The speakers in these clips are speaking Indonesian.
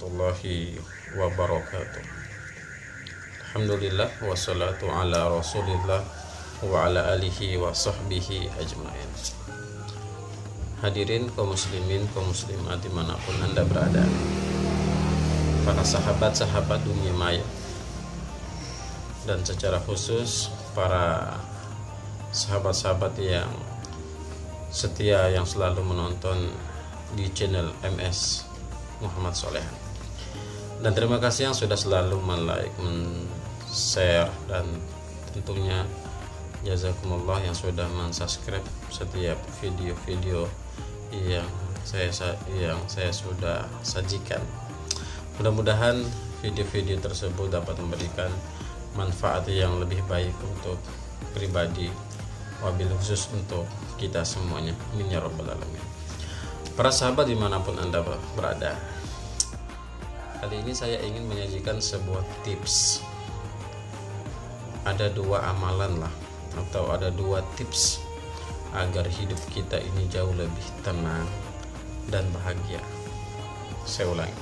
warahmatullahi wabarakatuh. Alhamdulillah wassalatu ala rasulillah wa ala alihi wa sahbihi ajmain. Hadirin kaum muslimin, kaum muslimat dimanapun Anda berada, para sahabat-sahabat dunia maya, dan secara khusus para sahabat-sahabat yang setia yang selalu menonton di channel MS Muhammad Solehan. Dan terima kasih yang sudah selalu like, share, dan tentunya jazakumullah yang sudah subscribe setiap video-video yang saya sudah sajikan. Mudah-mudahan video-video tersebut dapat memberikan manfaat yang lebih baik untuk pribadi, wabil khusus untuk kita semuanya. Amin ya rabbal alamin. Para sahabat dimanapun Anda berada, kali ini saya ingin menyajikan sebuah tips. Ada dua amalan lah, atau ada dua tips agar hidup kita ini jauh lebih tenang dan bahagia. Saya ulangi,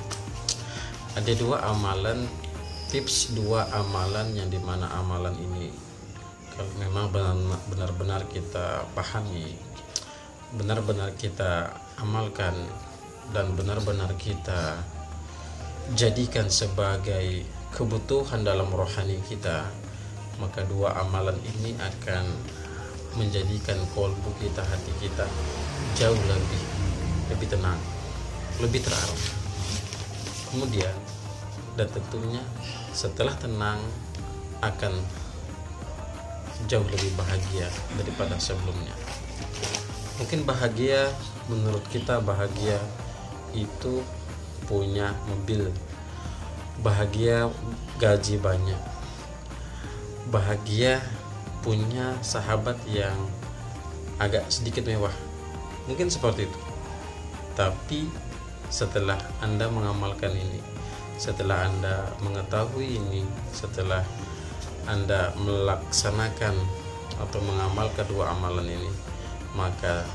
ada dua amalan, tips dua amalan yang dimana amalan ini kalau memang benar-benar kita pahami, benar-benar kita amalkan, dan benar-benar kita jadikan sebagai kebutuhan dalam rohani kita, maka dua amalan ini akan menjadikan kolbu kita, hati kita jauh lebih tenang, lebih terarah. Kemudian dan tentunya setelah tenang akan jauh lebih bahagia daripada sebelumnya. Mungkin bahagia, menurut kita bahagia itu punya mobil, bahagia gaji banyak, bahagia punya sahabat yang agak sedikit mewah, mungkin seperti itu. Tapi setelah Anda mengamalkan ini, setelah Anda mengetahui ini, setelah Anda melaksanakan atau mengamal kedua amalan ini, maka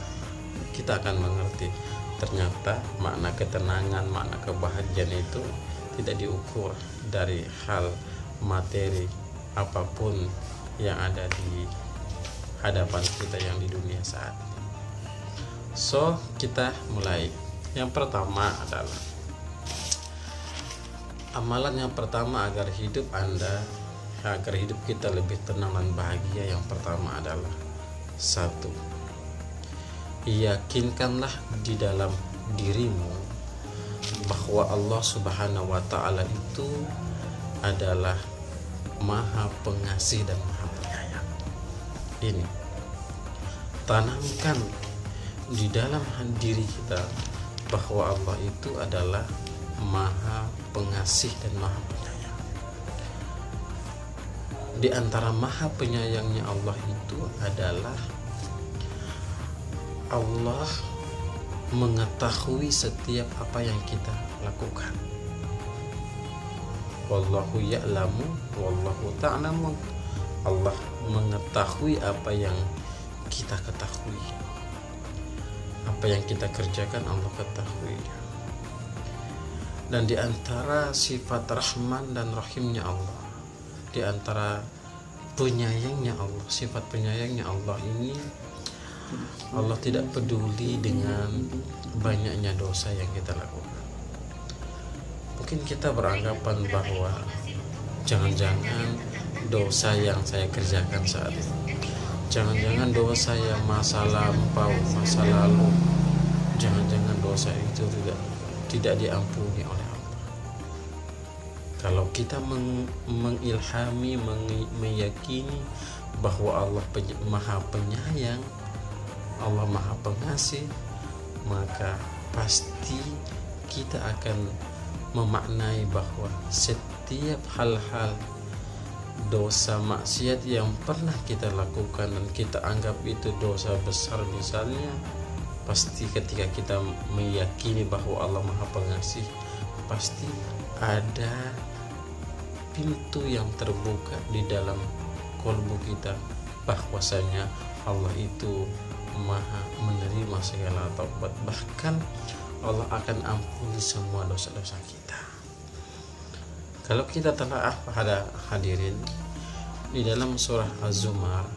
kita akan mengerti ternyata makna ketenangan, makna kebahagiaan itu tidak diukur dari hal materi apapun yang ada di hadapan kita yang di dunia saat ini. So, kita mulai. Yang pertama adalah amalan yang pertama agar hidup kita lebih tenang dan bahagia. Yang pertama adalah satu, yakinkanlah di dalam dirimu bahwa Allah Subhanahu wa Ta'ala itu adalah Maha Pengasih dan Maha Penyayang. Ini tanamkan di dalam diri kita bahwa Allah itu adalah Maha Pengasih dan Maha Penyayang. Di antara Maha Penyayangnya Allah itu adalah Allah mengetahui setiap apa yang kita lakukan. Wallahu ya'lamu wallahu ta'lamun. Allah mengetahui apa yang kita ketahui, apa yang kita kerjakan Allah ketahui. Dan di antara sifat Rahman dan Rahimnya Allah, di antara penyayangnya Allah, sifat penyayangnya Allah ini, Allah tidak peduli dengan banyaknya dosa yang kita lakukan. Mungkin kita beranggapan bahwa jangan-jangan dosa yang saya kerjakan saat ini, jangan-jangan dosa yang masa lampau, masa lalu, jangan-jangan dosa itu tidak diampuni oleh Allah. Kalau kita mengilhami, meyakini bahwa Allah Maha Penyayang, Allah Maha Pengasih, maka pasti kita akan memaknai bahwa setiap hal-hal dosa maksiat yang pernah kita lakukan dan kita anggap itu dosa besar misalnya, pasti ketika kita meyakini bahwa Allah Maha Pengasih, pasti ada pintu yang terbuka di dalam kolbu kita bahwasanya Allah itu Maha menerima segala taubat, bahkan Allah akan ampuni semua dosa-dosa kita. Kalau kita telah pada hadirin di dalam surah Az-Zumar,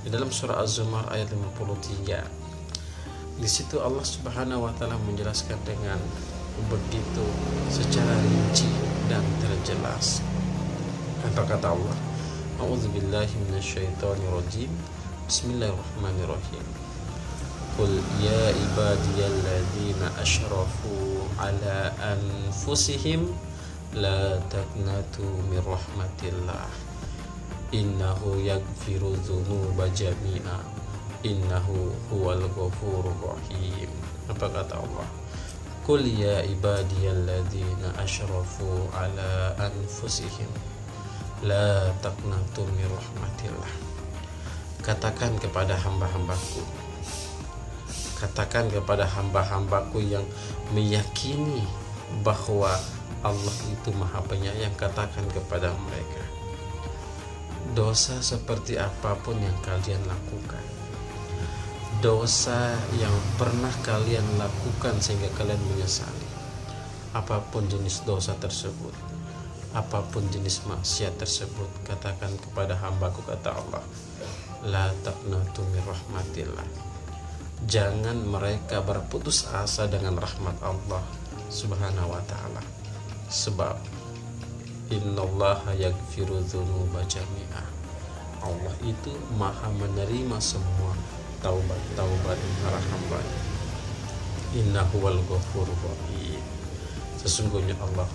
ayat 53, di situ Allah Subhanahu wa taala menjelaskan dengan begitu secara rinci dan terjelas. Apa kata Allah? A'udzubillahi minasyaitonirrajim. Bismillahirrahmanirrahim. Qul ya ibadiyalladzina asyrafu ala anfusihim la taqnatu min rahmatillah innahu yaghfiru dzunuba jami'a innahu huwal ghafurur rahim. Apa kata Allah? Qul ya ibadiyalladzina asyrafu ala anfusihim la taqnatu min rahmatillah. Katakan kepada hamba-hambaku, yang meyakini bahwa Allah itu Maha Penyayang, katakan kepada mereka, dosa seperti apapun yang kalian lakukan, dosa yang pernah kalian lakukan sehingga kalian menyesali, apapun jenis dosa tersebut, apapun jenis maksiat tersebut, katakan kepada hambaku, kata Allah, la taqnatu min rahmatillah. Jangan mereka berputus asa dengan rahmat Allah Subhanahu wa taala. Sebab innallaha yaghfiru dzunuba jami'a. Allah itu Maha menerima semua taubat para hamba-Nya. Innahu wal ghafurur rahim. Sesungguhnya Allah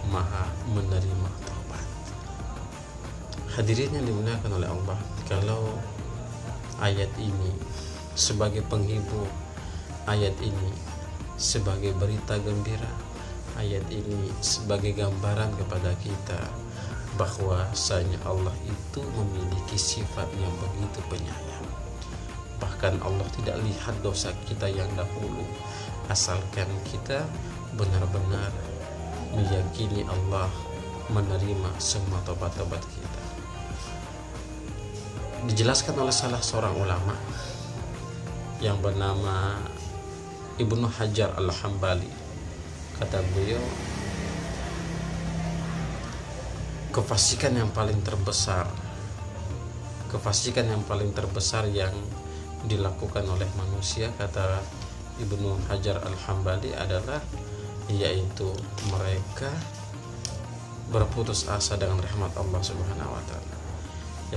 Maha menerima taubat. Hadirin yang dimuliakan oleh Allah, kalau ayat ini sebagai penghibur, ayat ini sebagai berita gembira, ayat ini sebagai gambaran kepada kita bahwasanya Allah itu memiliki sifat yang begitu penyayang. Bahkan Allah tidak lihat dosa kita yang dahulu, asalkan kita benar-benar meyakini Allah menerima semua tobat-tobat kita. Dijelaskan oleh salah seorang ulama yang bernama Ibnu Hajar Al-Hambali. Kata beliau, kefasikan yang paling terbesar yang dilakukan oleh manusia, kata Ibnu Hajar Al-Hambali, adalah yaitu mereka berputus asa dengan rahmat Allah Subhanahu wa taala.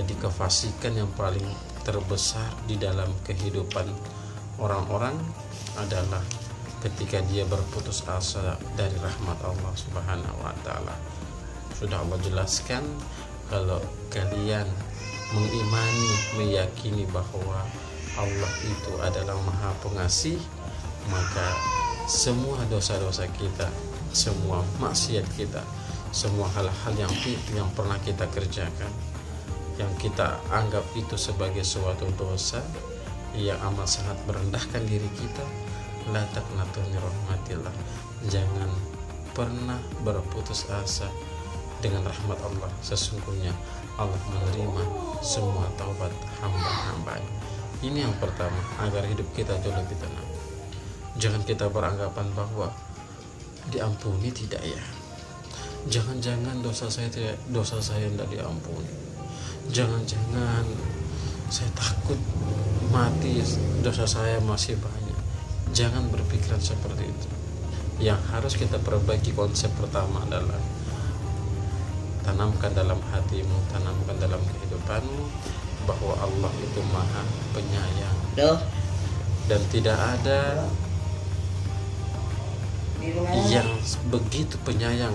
Jadi kefasikan yang paling terbesar di dalam kehidupan orang-orang adalah ketika dia berputus asa dari rahmat Allah Subhanahu wa taala. Sudah Allah jelaskan, kalau kalian mengimani, meyakini bahwa Allah itu adalah Maha Pengasih, maka semua dosa-dosa kita, semua maksiat kita, semua hal-hal yang pernah kita kerjakan, yang kita anggap itu sebagai suatu dosa yang amat sangat merendahkan diri kita, la taqnatu min rahmatillah. Jangan pernah berputus asa dengan rahmat Allah. Sesungguhnya Allah menerima semua taubat hamba-hambanya. Ini yang pertama, agar hidup kita jauh lebih tenang. Jangan kita beranggapan bahwa diampuni, tidak ya. Jangan-jangan dosa saya tidak diampuni. Jangan-jangan saya takut mati, dosa saya masih banyak. Jangan berpikiran seperti itu. Yang harus kita perbaiki, konsep pertama adalah tanamkan dalam hatimu, tanamkan dalam kehidupanmu bahwa Allah itu Maha Penyayang. Dan tidak ada yang begitu penyayang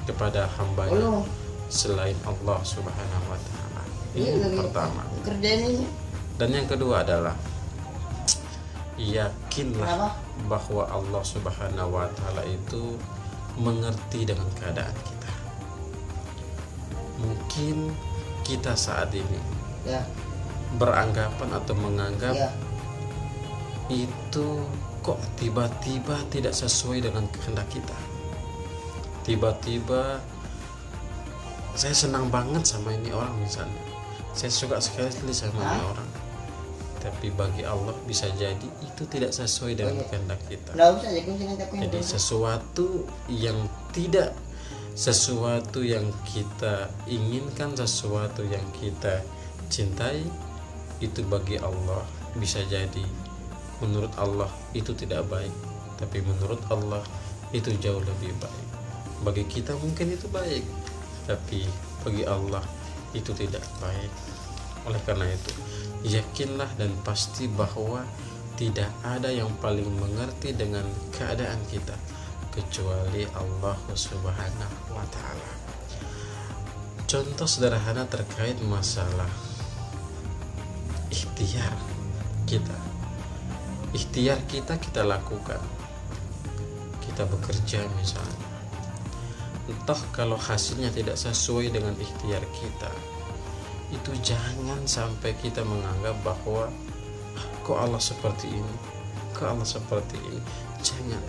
kepada hambanya selain Allah Subhanahu wa taala. Ini pertama. Dan yang kedua adalah yakinlah bahwa Allah Subhanahu wa taala itu mengerti dengan keadaan kita. Mungkin kita saat ini beranggapan atau menganggap itu kok tiba-tiba tidak sesuai dengan kehendak kita. Tiba-tiba saya senang banget sama ini orang misalnya, saya suka sekali sama ini orang, tapi bagi Allah bisa jadi itu tidak sesuai dengan kehendak kita. Jadi sesuatu yang tidak sesuatu yang kita inginkan, sesuatu yang kita cintai, itu bagi Allah bisa jadi menurut Allah itu tidak baik, tapi menurut Allah itu jauh lebih baik. Bagi kita mungkin itu baik, tapi bagi Allah itu tidak baik. Oleh karena itu, yakinlah dan pasti bahwa tidak ada yang paling mengerti dengan keadaan kita kecuali Allah Subhanahu wa ta'ala. Contoh sederhana terkait masalah ikhtiar kita. Ikhtiar kita lakukan. Kita bekerja misalnya. Entah kalau hasilnya tidak sesuai dengan ikhtiar kita, itu jangan sampai kita menganggap bahwa kok Allah seperti ini, kok Allah seperti ini. Jangan.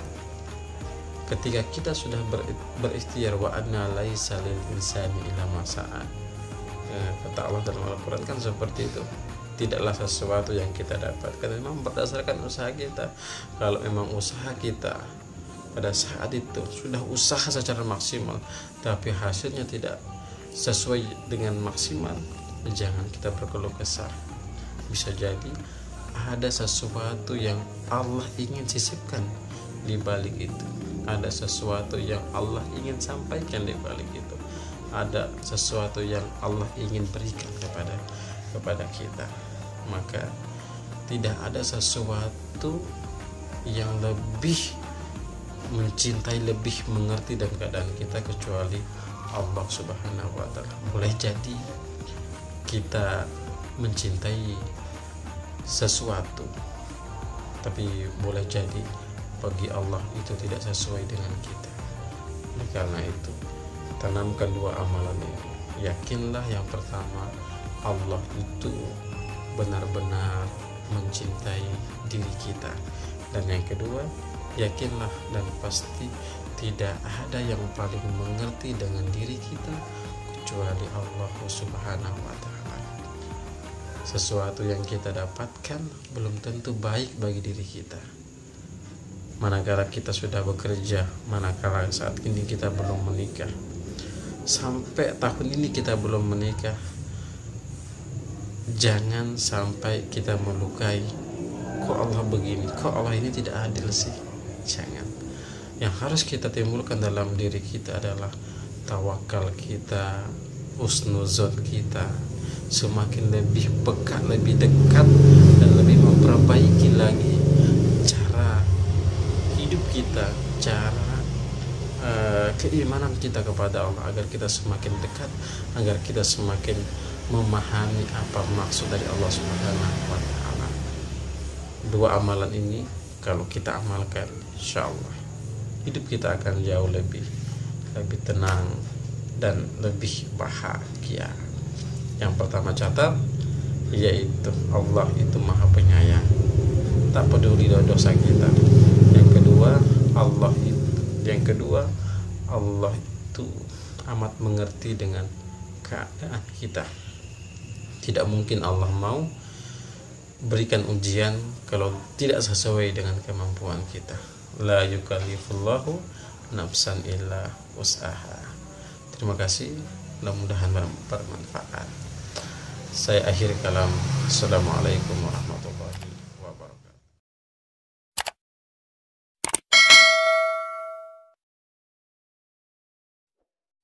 Ketika kita sudah berikhtiar, wa anna laisa lil insani illa ma sa'a, kata Allah dalam Al-Quran kan seperti itu. Tidaklah sesuatu yang kita dapatkan memang berdasarkan usaha kita. Kalau memang usaha kita pada saat itu sudah usaha secara maksimal, tapi hasilnya tidak sesuai dengan maksimal, jangan kita berkeluh kesah. Bisa jadi ada sesuatu yang Allah ingin sisipkan di balik itu. Ada sesuatu yang Allah ingin sampaikan di balik itu. Ada sesuatu yang Allah ingin berikan kepada kita. Maka tidak ada sesuatu yang lebih mencintai, lebih mengerti dan keadaan kita kecuali Allah Subhanahu wa ta'ala. Boleh jadi kita mencintai sesuatu, tapi boleh jadi bagi Allah itu tidak sesuai dengan kita. Oleh karena itu, tanamkan dua amalan ini. Yakinlah yang pertama, Allah itu benar-benar mencintai diri kita. Dan yang kedua, yakinlah dan pasti tidak ada yang paling mengerti dengan diri kita kecuali Allah Subhanahu wa ta'ala. Sesuatu yang kita dapatkan belum tentu baik bagi diri kita. Manakala kita sudah bekerja, manakala saat ini kita belum menikah, sampai tahun ini kita belum menikah, jangan sampai kita melukai, kok Allah begini, kok Allah ini tidak adil sih. Jangan. Yang harus kita timbulkan dalam diri kita adalah tawakal kita, husnuzon kita, semakin lebih pekat, lebih dekat, dan lebih memperbaiki lagi cara hidup kita, cara keimanan kita kepada Allah, agar kita semakin dekat, agar kita semakin memahami apa maksud dari Allah Subhanahu wa ta'ala. Dua amalan ini kalau kita amalkan, insya Allah hidup kita akan jauh lebih tenang dan lebih bahagia. Yang pertama catat, yaitu Allah itu maha penyayang, tak peduli dosa kita. Yang kedua, Allah itu amat mengerti dengan keadaan kita. Tidak mungkin Allah mau berikan ujian kalau tidak sesuai dengan kemampuan kita. La yukallifullahu nafsan illa wus'aha. Terima kasih, mudah-mudahan bermanfaat. Saya akhiri kalam. Assalamualaikum warahmatullahi wabarakatuh.